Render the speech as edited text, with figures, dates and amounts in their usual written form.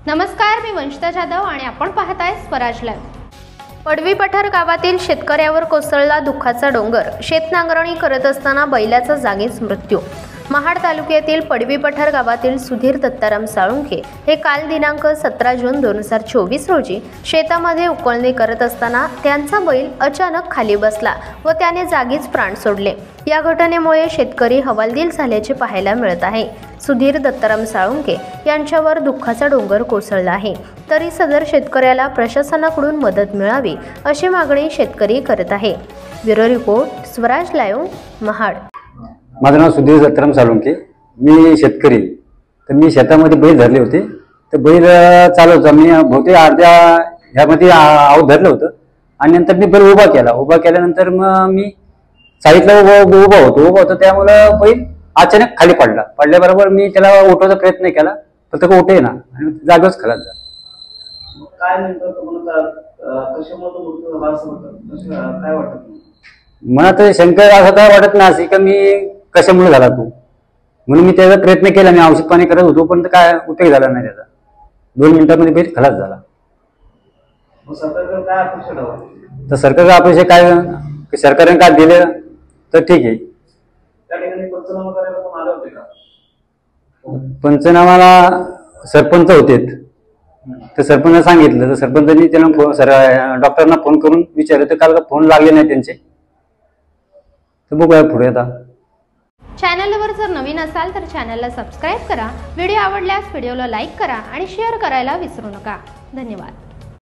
नमस्कार, मी वंशिता जाधव आणि आपण पाहताय स्वराज लाईव्ह। पडवी पठार गावातील शेतकऱ्यावर कोसळला दुःखाचा डोंगर। शेत नांगरणी करत असताना बैलाचा जागीच मृत्यू। महाड तालुक्यातील पडवी पठार गावातील सुधीर दत्ताराम साळुंखे हे काल दिनांक 17 जून 2024 रोजी शेतामध्ये उकळणी करत असताना त्यांचा बैल अचानक खाली बसला व त्याने जागीच प्राण सोडले। या घटनेमुळे शेतकरी हवालदिल झाल्याचे पाहायला मिळत आहे। सुधीर दत्ताराम साळुंखे यांच्यावर दुःखाचा डोंगर कोसळला आहे, तरी सदर शेतकऱ्याला प्रशासनाकडून मदत मिळावी अशी मागणी शेतकरी करत आहे। Bureau report, Swaraj live, Mahad. माझं नाव सुधीर दत्ताराम साळुंखे, मी शेतकरी। तर मी शेतामध्ये बैल धरले होते, तर बैल चालवतो मी बहुतेक अर्ध्या ह्यामध्ये आऊत धरलं होतं आणि नंतर मी बैल उभा केल्यानंतर मग मी साईडला उभा होतो त्यामुळं बैल अचानक खाली पडल्याबरोबर मी त्याला उठवायचा प्रयत्न केला, पण तो उठे ना आणि जागेवरच खलास झाला। काय नेमकं तुम्हाला कशामुळे काय वाटतं? मला तर शंका असं काय वाटत नाही की मी कशामुळे झाला तू, म्हणून मी त्याचा प्रयत्न केला, मी औषध पाणी करत होतो, पण काय उपयोग झाला नाही त्याचा। 2 मिनिटांमध्ये बैल खलास झाला। सरकारकडे काय अपेक्षा ठेवावी? तर सरकारचं अपेक्षा काय, सरकारने काय दिलं तर ठीक आहे। त्या ठिकाणी पंचनामा करायला कोण आले होते का? पंचनामाला सरपंच होते, तर सरपंच सांगितलं, तर सरपंचांनी त्यांना डॉक्टरांना फोन करून विचारलं, तर काल फोन लागले नाही त्यांचे, तर बघूया पुढे आता। चॅनलवर जर नवीन असाल तर चॅनलला सबस्क्राईब करा, व्हिडिओ आवडल्यास व्हिडिओला लाईक करा आणि शेअर करायला विसरू नका। धन्यवाद।